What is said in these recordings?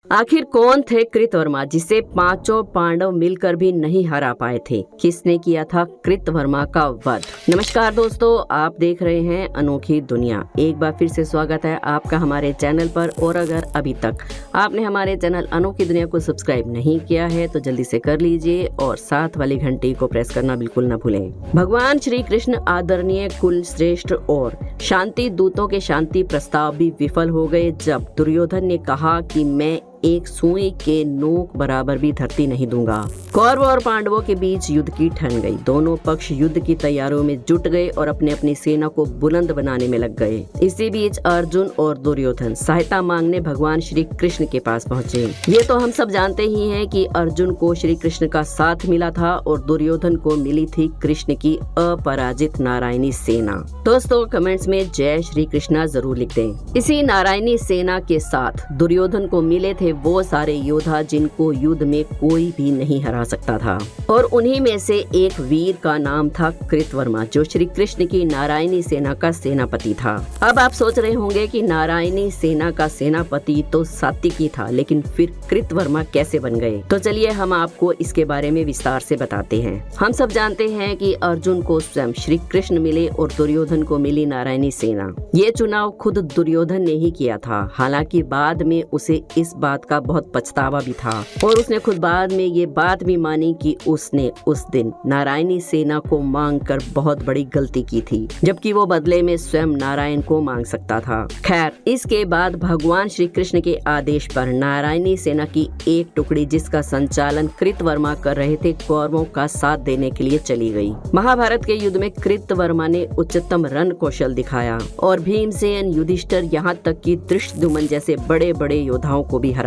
आखिर कौन थे कृतवर्मा जिसे पांचों पांडव मिलकर भी नहीं हरा पाए थे? किसने किया था कृतवर्मा का वध? नमस्कार दोस्तों, आप देख रहे हैं अनोखी दुनिया। एक बार फिर से स्वागत है आपका हमारे चैनल पर। और अगर अभी तक आपने हमारे चैनल अनोखी दुनिया को सब्सक्राइब नहीं किया है तो जल्दी से कर लीजिए और साथ वाली घंटी को प्रेस करना बिल्कुल न भूलें। भगवान श्री कृष्ण आदरणीय, कुल श्रेष्ठ और शांति दूतों के शांति प्रस्ताव भी विफल हो गए जब दुर्योधन ने कहा कि मैं एक सुई के नोक बराबर भी धरती नहीं दूंगा। कौरवों और पांडवों के बीच युद्ध की ठन गई। दोनों पक्ष युद्ध की तैयारियों में जुट गए और अपनी अपनी सेना को बुलंद बनाने में लग गए। इसी बीच अर्जुन और दुर्योधन सहायता मांगने भगवान श्री कृष्ण के पास पहुँचे। ये तो हम सब जानते ही हैं कि अर्जुन को श्री कृष्ण का साथ मिला था और दुर्योधन को मिली थी कृष्ण की अपराजित नारायणी सेना। दोस्तों कमेंट्स में जय श्री कृष्णा जरूर लिख दें। इसी नारायणी सेना के साथ दुर्योधन को मिले थे वो सारे योद्धा जिनको युद्ध में कोई भी नहीं हरा सकता था, और उन्हीं में से एक वीर का नाम था कृतवर्मा, जो श्री कृष्ण की नारायणी सेना का सेनापति था। अब आप सोच रहे होंगे कि नारायणी सेना का सेनापति तो सात्विकी था, लेकिन फिर कृतवर्मा कैसे बन गए? तो चलिए हम आपको इसके बारे में विस्तार से बताते हैं। हम सब जानते हैं कि अर्जुन को स्वयं श्री कृष्ण मिले और दुर्योधन को मिली नारायणी सेना। ये चुनाव खुद दुर्योधन ने ही किया था। हालांकि बाद में उसे इस बात का बहुत पछतावा भी था और उसने खुद बाद में ये बात भी मानी कि उसने उस दिन नारायणी सेना को मांगकर बहुत बड़ी गलती की थी, जबकि वो बदले में स्वयं नारायण को मांग सकता था। खैर, इसके बाद भगवान श्री कृष्ण के आदेश पर नारायणी सेना की एक टुकड़ी, जिसका संचालन कृतवर्मा कर रहे थे, कौरवों का साथ देने के लिए चली गई। महाभारत के युद्ध में कृतवर्मा ने उच्चतम रण कौशल दिखाया और भीमसेन, युधिष्ठिर, यहाँ तक कि धृष्टद्युम्न जैसे बड़े बड़े योद्धाओं को भी हराया।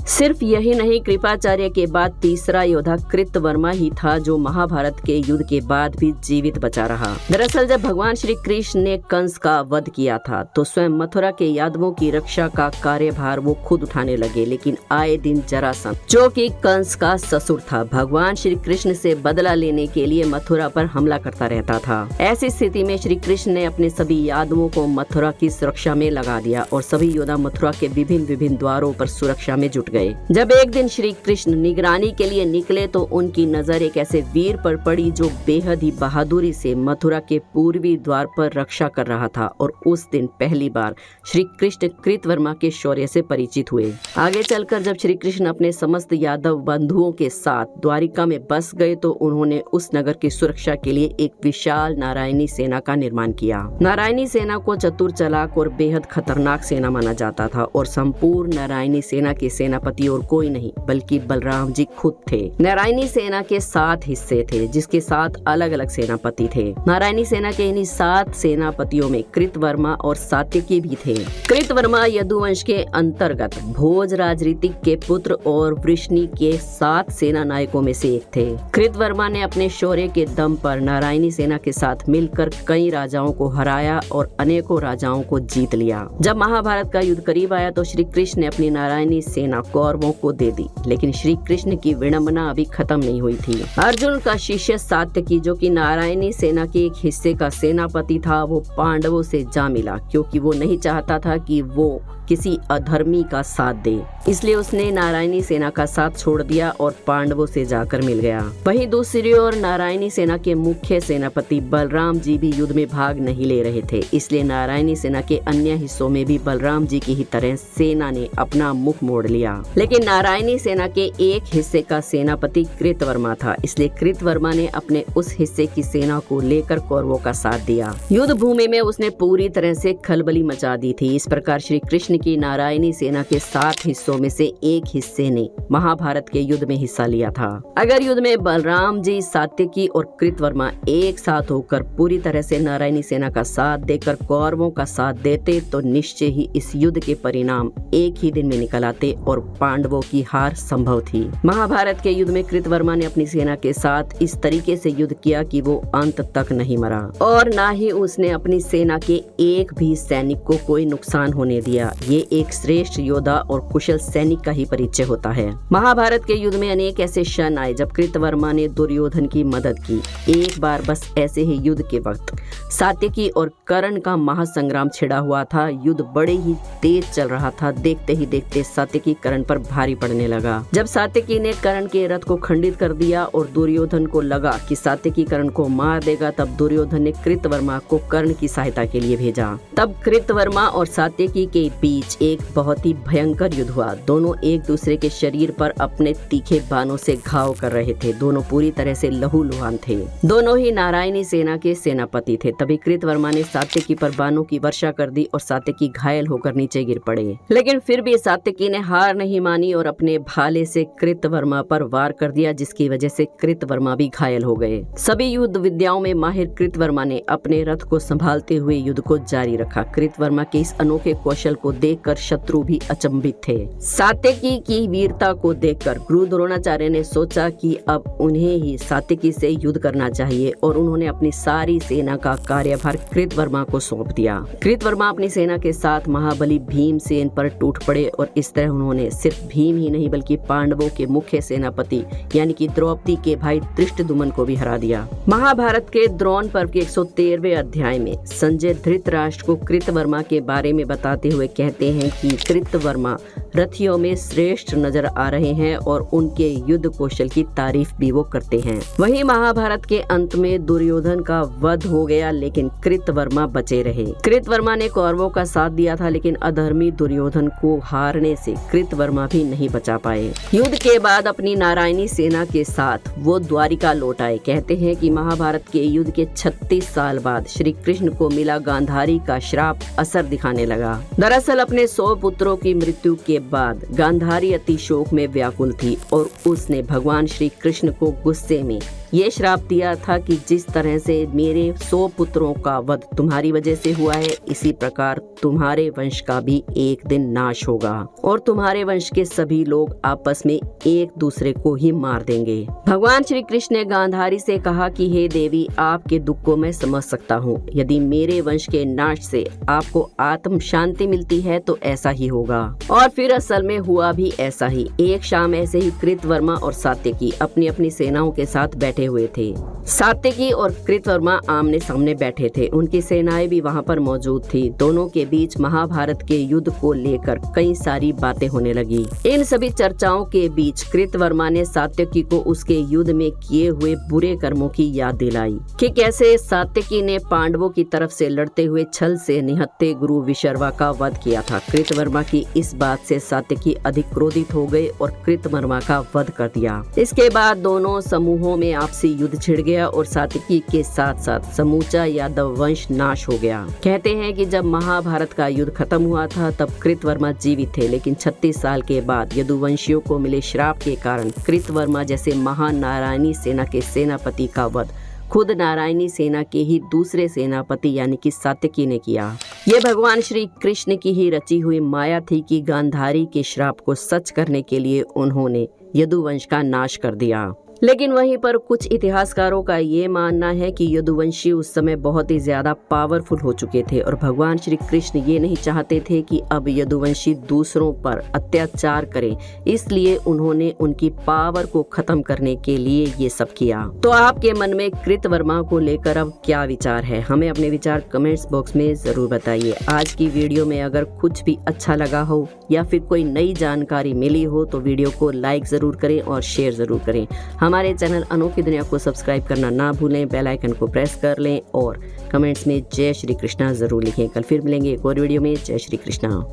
सिर्फ यही नहीं, कृपाचार्य के बाद तीसरा योद्धा कृतवर्मा ही था जो महाभारत के युद्ध के बाद भी जीवित बचा रहा। दरअसल जब भगवान श्री कृष्ण ने कंस का वध किया था तो स्वयं मथुरा के यादवों की रक्षा का कार्यभार वो खुद उठाने लगे, लेकिन आए दिन जरासंध, जो कि कंस का ससुर था, भगवान श्री कृष्ण से बदला लेने के लिए मथुरा पर हमला करता रहता था। ऐसी स्थिति में श्री कृष्ण ने अपने सभी यादवों को मथुरा की सुरक्षा में लगा दिया और सभी योद्धा मथुरा के विभिन्न द्वारों पर सुरक्षा में जुट गए। जब एक दिन श्री कृष्ण निगरानी के लिए निकले तो उनकी नजर एक ऐसे वीर पर पड़ी जो बेहद ही बहादुरी से मथुरा के पूर्वी द्वार पर रक्षा कर रहा था, और उस दिन पहली बार श्री कृष्ण कृतवर्मा के शौर्य से परिचित हुए। आगे चलकर जब श्री कृष्ण अपने समस्त यादव बंधुओं के साथ द्वारिका में बस गए तो उन्होंने उस नगर की सुरक्षा के लिए एक विशाल नारायणी सेना का निर्माण किया। नारायणी सेना को चतुर, चालाक और बेहद खतरनाक सेना माना जाता था और संपूर्ण नारायणी सेना के सेनापति और कोई नहीं बल्कि बलराम जी खुद थे। नारायणी सेना के 7 हिस्से थे, जिसके 7 अलग अलग सेनापति थे। नारायणी सेना के इन्हीं 7 सेनापतियों में कृतवर्मा और सात्विकी भी थे। कृतवर्मा यदुवंश के अंतर्गत भोज राजनीतिक के पुत्र और वृष्णि के 7 सेना नायकों में से एक थे। कृतवर्मा ने अपने शौर्य के दम पर नारायणी सेना के साथ मिलकर कई राजाओं को हराया और अनेकों राजाओं को जीत लिया। जब महाभारत का युद्ध करीब आया तो श्री कृष्ण ने अपनी नारायणी सेना कौरवों को दे दी, लेकिन श्री कृष्ण की विडंबना अभी खत्म नहीं हुई थी। अर्जुन का शिष्य सात्यकी, जो कि नारायणी सेना के एक हिस्से का सेनापति था, वो पांडवों से जा मिला क्योंकि वो नहीं चाहता था कि वो किसी अधर्मी का साथ दे। इसलिए उसने नारायणी सेना का साथ छोड़ दिया और पांडवों से जाकर मिल गया। वहीं दूसरी ओर नारायणी सेना के मुख्य सेनापति बलराम जी भी युद्ध में भाग नहीं ले रहे थे, इसलिए नारायणी सेना के अन्य हिस्सों में भी बलराम जी की ही तरह सेना ने अपना मुख मोड़ लिया। लेकिन नारायणी सेना के एक हिस्से का सेनापति कृतवर्मा था, इसलिए कृतवर्मा ने अपने उस हिस्से की सेना को लेकर कौरवों का साथ दिया। युद्ध भूमि में उसने पूरी तरह से खलबली मचा दी थी। इस प्रकार श्री कृष्ण की नारायणी सेना के 7 हिस्सों में से एक हिस्से ने महाभारत के युद्ध में हिस्सा लिया था। अगर युद्ध में बलराम जी, सात्विकी और कृतवर्मा एक साथ होकर पूरी तरह से नारायणी सेना का साथ देकर कौरवों का साथ देते तो निश्चय ही इस युद्ध के परिणाम एक ही दिन में निकल आते और पांडवों की हार संभव थी। महाभारत के युद्ध में कृतवर्मा ने अपनी सेना के साथ इस तरीके से युद्ध किया कि वो अंत तक नहीं मरा और न ही उसने अपनी सेना के एक भी सैनिक को कोई नुकसान होने दिया। ये एक श्रेष्ठ योद्धा और कुशल सैनिक का ही परिचय होता है। महाभारत के युद्ध में अनेक ऐसे क्षण आए जब कृतवर्मा ने दुर्योधन की मदद की। एक बार बस ऐसे ही युद्ध के वक्त सात्यकी और कर्ण का महासंग्राम छिड़ा हुआ था। युद्ध बड़े ही तेज चल रहा था। देखते ही देखते सात्यकी कर्ण पर भारी पड़ने लगा। जब सात्यकी ने कर्ण के रथ को खंडित कर दिया और दुर्योधन को लगा कि सात्यकी कर्ण को मार देगा, तब दुर्योधन ने कृतवर्मा को कर्ण की सहायता के लिए भेजा। तब कृतवर्मा और सात्यकी के बीच एक बहुत ही भयंकर युद्ध हुआ। दोनों एक दूसरे के शरीर पर अपने तीखे बाणों से घाव कर रहे थे। दोनों पूरी तरह से लहूलुहान थे। दोनों ही नारायणी सेना के सेनापति थे। तभी कृतवर्मा ने सात्यकी पर बाणों की वर्षा कर दी और सात्यकी घायल होकर नीचे गिर पड़े। लेकिन फिर भी सात्यकी ने हार नहीं मानी और अपने भाले से कृतवर्मा पर वार कर दिया, जिसकी वजह से कृतवर्मा भी घायल हो गए। सभी युद्ध विद्याओं में माहिर कृतवर्मा ने अपने रथ को संभालते हुए युद्ध को जारी रखा। कृतवर्मा के इस अनोखे कौशल को देखकर शत्रु भी अचंभित थे। सात्यकी की वीरता को देखकर गुरु द्रोणाचार्य ने सोचा कि अब उन्हें ही सात्यकी से युद्ध करना चाहिए और उन्होंने अपनी सारी सेना का कार्यभार कृतवर्मा को सौंप दिया। कृतवर्मा अपनी सेना के साथ महाबली भीमसेन पर टूट पड़े और इस तरह उन्होंने सिर्फ भीम ही नहीं बल्कि पांडवों के मुख्य सेनापति यानी कि द्रौपदी के भाई धृष्टद्युम्न को भी हरा दिया। महाभारत के द्रोण पर्व के 113वें अध्याय में संजय धृतराष्ट्र को कृतवर्मा के बारे में बताते हुए कहते हैं कि कृतवर्मा रथियों में श्रेष्ठ नजर आ रहे हैं और उनके युद्ध कौशल की तारीफ भी वो करते हैं। वहीं महाभारत के अंत में दुर्योधन का वध हो गया, लेकिन कृतवर्मा बचे रहे। कृतवर्मा ने कौरवों का साथ दिया था, लेकिन अधर्मी दुर्योधन को हारने से कृतवर्मा भी नहीं बचा पाए। युद्ध के बाद अपनी नारायणी सेना के साथ वो द्वारिका लौट आए। कहते हैं कि महाभारत के युद्ध के 36 साल बाद श्री कृष्ण को मिला गांधारी का श्राप असर दिखाने लगा। दरअसल अपने 100 पुत्रों की मृत्यु के बाद गांधारी अति शोक में व्याकुल थी और उसने भगवान श्री कृष्ण को गुस्से में ये श्राप दिया था कि जिस तरह से मेरे 100 पुत्रों का वध तुम्हारी वजह से हुआ है, इसी प्रकार तुम्हारे वंश का भी एक दिन नाश होगा और तुम्हारे वंश के सभी लोग आपस में एक दूसरे को ही मार देंगे। भगवान श्री कृष्ण ने गांधारी से कहा कि हे देवी, आपके दुख को मैं समझ सकता हूँ। यदि मेरे वंश के नाश से आपको आत्म शांति मिलती है तो ऐसा ही होगा। और फिर असल में हुआ भी ऐसा ही। एक शाम ऐसे ही कृतवर्मा और सात्यकी अपनी अपनी सेनाओं के साथ बैठे हुए थे। सात्यकी और कृतवर्मा आमने सामने बैठे थे। उनकी सेनाएं भी वहां पर मौजूद थी। दोनों के बीच महाभारत के युद्ध को लेकर कई सारी बातें होने लगी। इन सभी चर्चाओं के बीच कृतवर्मा ने सात्यकी को उसके युद्ध में किए हुए बुरे कर्मों की याद दिलाई कि कैसे सात्यकी ने पांडवों की तरफ से लड़ते हुए छल से निहत्थे गुरु विशर्वा का वध किया था। कृतवर्मा की इस बात से सात्यकी अधिक क्रोधित हो गए और कृतवर्मा का वध कर दिया। इसके बाद दोनों समूहों में आपसी युद्ध छिड़ गया और सात्यकी के साथ साथ समूचा यादव वंश नाश हो गया। कहते हैं कि जब महाभारत का युद्ध खत्म हुआ था तब कृतवर्मा जीवित थे, लेकिन 36 साल के बाद यदुवंशियों को मिले श्राप के कारण कृतवर्मा जैसे महान नारायणी सेना के सेनापति का वध खुद नारायणी सेना के ही दूसरे सेनापति यानी कि सात्यकी ने किया। ये भगवान श्री कृष्ण की ही रची हुई माया थी कि गांधारी के श्राप को सच करने के लिए उन्होंने यदुवंश का नाश कर दिया। लेकिन वहीं पर कुछ इतिहासकारों का ये मानना है कि यदुवंशी उस समय बहुत ही ज्यादा पावरफुल हो चुके थे और भगवान श्री कृष्ण ये नहीं चाहते थे कि अब यदुवंशी दूसरों पर अत्याचार करें, इसलिए उन्होंने उनकी पावर को खत्म करने के लिए ये सब किया। तो आपके मन में कृतवर्मा को लेकर अब क्या विचार है, हमें अपने विचार कमेंट्स बॉक्स में जरूर बताइए। आज की वीडियो में अगर कुछ भी अच्छा लगा हो या फिर कोई नई जानकारी मिली हो तो वीडियो को लाइक जरूर करें और शेयर जरूर करें। हमारे चैनल अनोखी दुनिया को सब्सक्राइब करना ना भूलें, बेल आइकन को प्रेस कर लें और कमेंट्स में जय श्री कृष्णा जरूर लिखें। कल फिर मिलेंगे एक और वीडियो में। जय श्री कृष्णा।